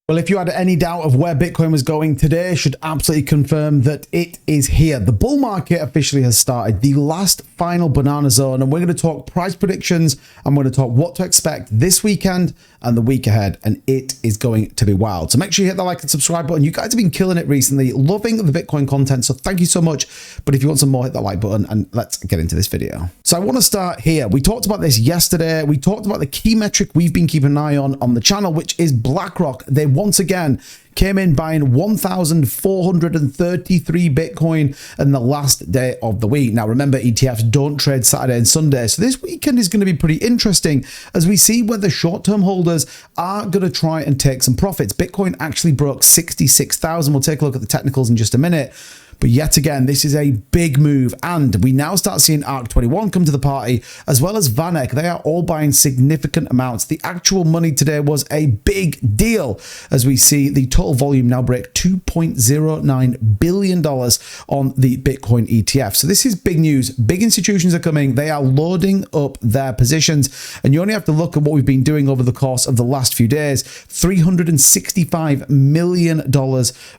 Well, if you had any doubt of where Bitcoin was going today, should absolutely confirm that it is here. The bull market officially has started, the last final banana zone, and we're going to talk price predictions. I'm going to talk what to expect this weekend and the week ahead, and it is going to be wild. So make sure you hit the like and subscribe button. You guys have been killing it recently, loving the Bitcoin content, so thank you so much. But if you want some more, hit that like button and let's get into this video. So I want to start here. We talked about this yesterday. We talked about the key metric we've been keeping an eye on the channel, which is BlackRock. They once again came in buying 1,433 Bitcoin in the last day of the week. Now, remember, ETFs don't trade Saturday and Sunday. So this weekend is going to be pretty interesting as we see whether short-term holders are going to try and take some profits. Bitcoin actually broke 66,000. We'll take a look at the technicals in just a minute. But yet again, this is a big move, and we now start seeing ARK21 come to the party, as well as VanEck. They are all buying significant amounts. The actual money today was a big deal, as we see the total volume now break $2.09 billion on the Bitcoin ETF. So this is big news. Big institutions are coming. They are loading up their positions, and you only have to look at what we've been doing over the course of the last few days. $365 million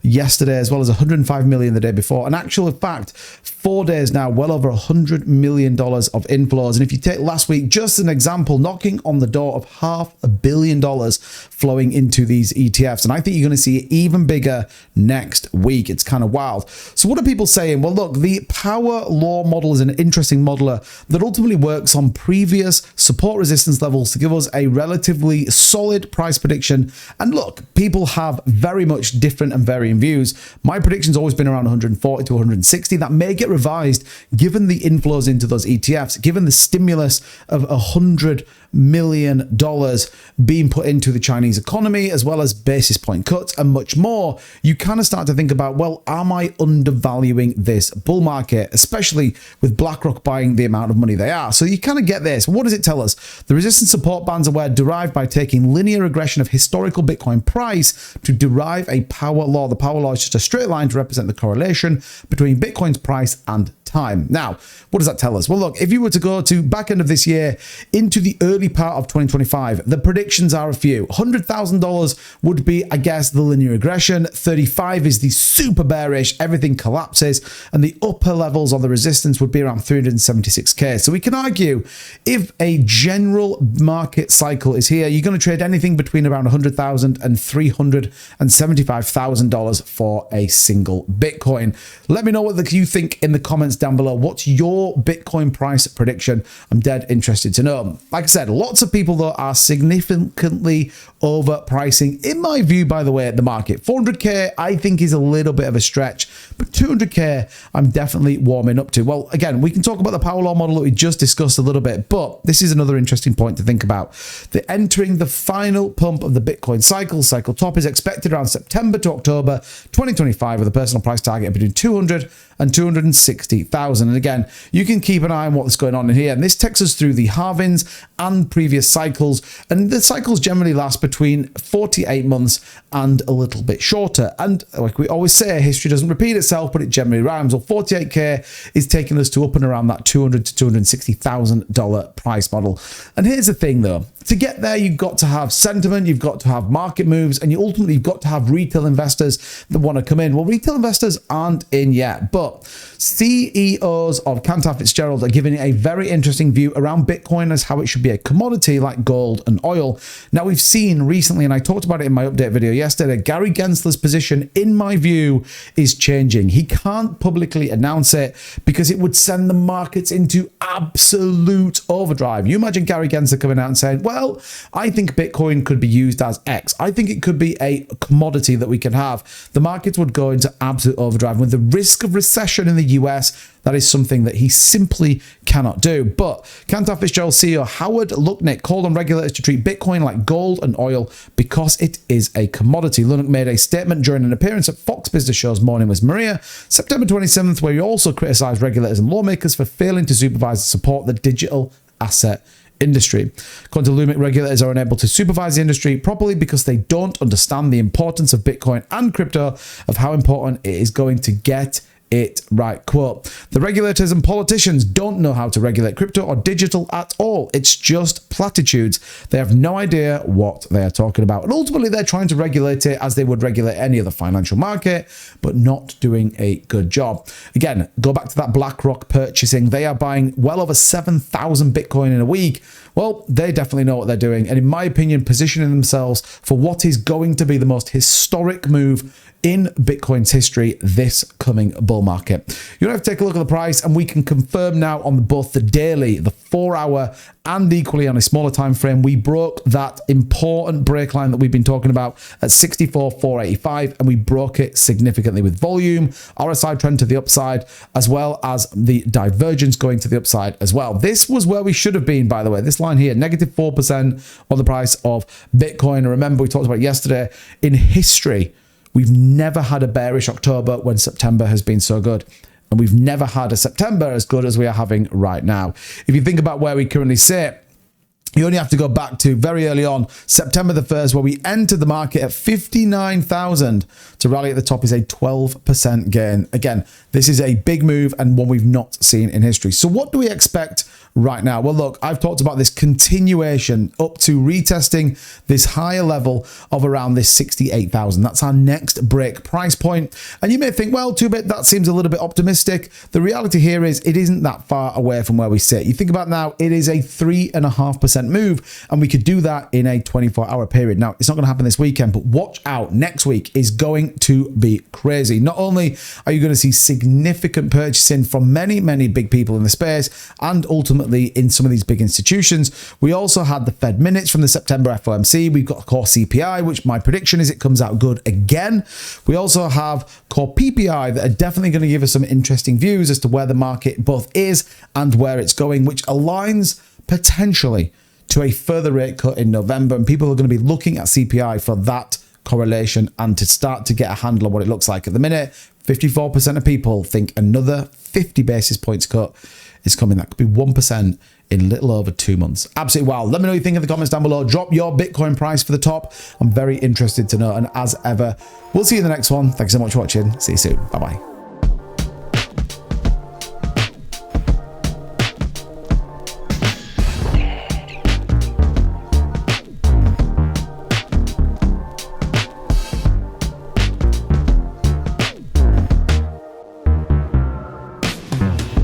yesterday, as well as $105 million the day before. In actual fact, 4 days now, well over $100 million of inflows. And if you take last week, just an example, knocking on the door of $500 million flowing into these ETFs. And I think you're going to see it even bigger next week. It's kind of wild. So what are people saying? Well, look, the power law model is an interesting modeler that ultimately works on previous support resistance levels to give us a relatively solid price prediction. And look, people have very much different and varying views. My prediction's always been around 140 to 160. That may get revised given the inflows into those ETFs, given the stimulus of $100 million being put into the Chinese economy, as well as basis point cuts and much more. You kind of start to think about, well, am I undervaluing this bull market, especially with BlackRock buying the amount of money they are? So you kind of get this. What does it tell us? The resistance support bands were derived by taking linear regression of historical Bitcoin price to derive a power law. The power law is just a straight line to represent the correlation between Bitcoin's price and time. Now, what does that tell us? Well, look, if you were to go to back end of this year into the early part of 2025, the predictions are a few. $100,000 would be, I guess, the linear regression. 35 is the super bearish, everything collapses, and the upper levels of the resistance would be around 376K. So we can argue if a general market cycle is here, you're going to trade anything between around $100,000 and $375,000 for a single Bitcoin. Let me know what you think in the comments down below. What's your Bitcoin price prediction? I'm dead interested to know. Like I said, lots of people though are significantly overpricing, in my view, by the way, at the market. 400K I think is a little bit of a stretch, but 200K I'm definitely warming up to. Well, again, we can talk about the power law model that we just discussed a little bit, but this is another interesting point to think about. They're entering the final pump of the Bitcoin cycle. Cycle top is expected around September to October 2025 with a personal price target between 200 and 260,000. And again, you can keep an eye on what's going on in here. And this takes us through the halvings and previous cycles. And the cycles generally last between 48 months and a little bit shorter. And like we always say, history doesn't repeat itself, but it generally rhymes. Well, 48K is taking us to up and around that $200,000 to $260,000 price model. And here's the thing though, to get there, you've got to have sentiment, you've got to have market moves, and you ultimately you've got to have retail investors that want to come in. Well, retail investors aren't in yet, but CEOs of Cantor Fitzgerald are giving a very interesting view around Bitcoin as how it should be a commodity like gold and oil. Now, we've seen recently, and I talked about it in my update video yesterday, Gary Gensler's position, in my view, is changing. He can't publicly announce it because it would send the markets into absolute overdrive. You imagine Gary Gensler coming out and saying, well, I think Bitcoin could be used as X. I think it could be a commodity that we can have. The markets would go into absolute overdrive. With the risk of recession in the US, that is something that he simply cannot do. But Cantor Fitzgerald CEO Howard Lutnick called on regulators to treat Bitcoin like gold and oil because it is a commodity. Lutnick made a statement during an appearance at Fox Business Show's Morning with Maria, September 27th, where he also criticized regulators and lawmakers for failing to supervise and support the digital asset industry. According to Lutnick, regulators are unable to supervise the industry properly because they don't understand the importance of Bitcoin and crypto, of how important it is going to get it right. Quote, the regulators and politicians don't know how to regulate crypto or digital at all. It's just platitudes. They have no idea what they are talking about. And ultimately, they're trying to regulate it as they would regulate any other financial market, but not doing a good job. Again, go back to that BlackRock purchasing. They are buying well over 7,000 Bitcoin in a week. Well, they definitely know what they're doing. And in my opinion, positioning themselves for what is going to be the most historic move in Bitcoin's history this coming bull market. You have to take a look at the price, and we can confirm now on both the daily, the 4-hour, and equally on a smaller time frame, we broke that important break line that we've been talking about at 64,485, and we broke it significantly with volume, RSI trend to the upside, as well as the divergence going to the upside as well. This was where we should have been, by the way. This line here, negative 4% on the price of Bitcoin. And remember, we talked about it yesterday, in history, we've never had a bearish October when September has been so good. And we've never had a September as good as we are having right now. If you think about where we currently sit, you only have to go back to very early on, September the 1st, where we entered the market at 59,000 to rally at the top is a 12% gain. Again, this is a big move and one we've not seen in history. So what do we expect right now? Well, look, I've talked about this continuation up to retesting this higher level of around this 68,000. That's our next break price point. And you may think, well, 2-bit, that seems a little bit optimistic. The reality here is it isn't that far away from where we sit. You think about now, it is a 3.5% move, and we could do that in a 24-hour period. Now, it's not going to happen this weekend, but watch out. Next week is going to be crazy. Not only are you going to see significant purchasing from many, many big people in the space, and ultimately in some of these big institutions, we also had the Fed minutes from the September FOMC. We've got core CPI, which my prediction is it comes out good again. We also have core PPI that are definitely going to give us some interesting views as to where the market both is and where it's going, which aligns potentially to a further rate cut in November. And people are going to be looking at CPI for that correlation and to start to get a handle on what it looks like. At the minute, 54% of people think another 50 basis points cut is coming. That could be 1% in a little over 2 months. Absolutely wild. Let me know what you think in the comments down below. Drop your Bitcoin price for the top. I'm very interested to know. And as ever, we'll see you in the next one. Thanks so much for watching. See you soon. Bye-bye.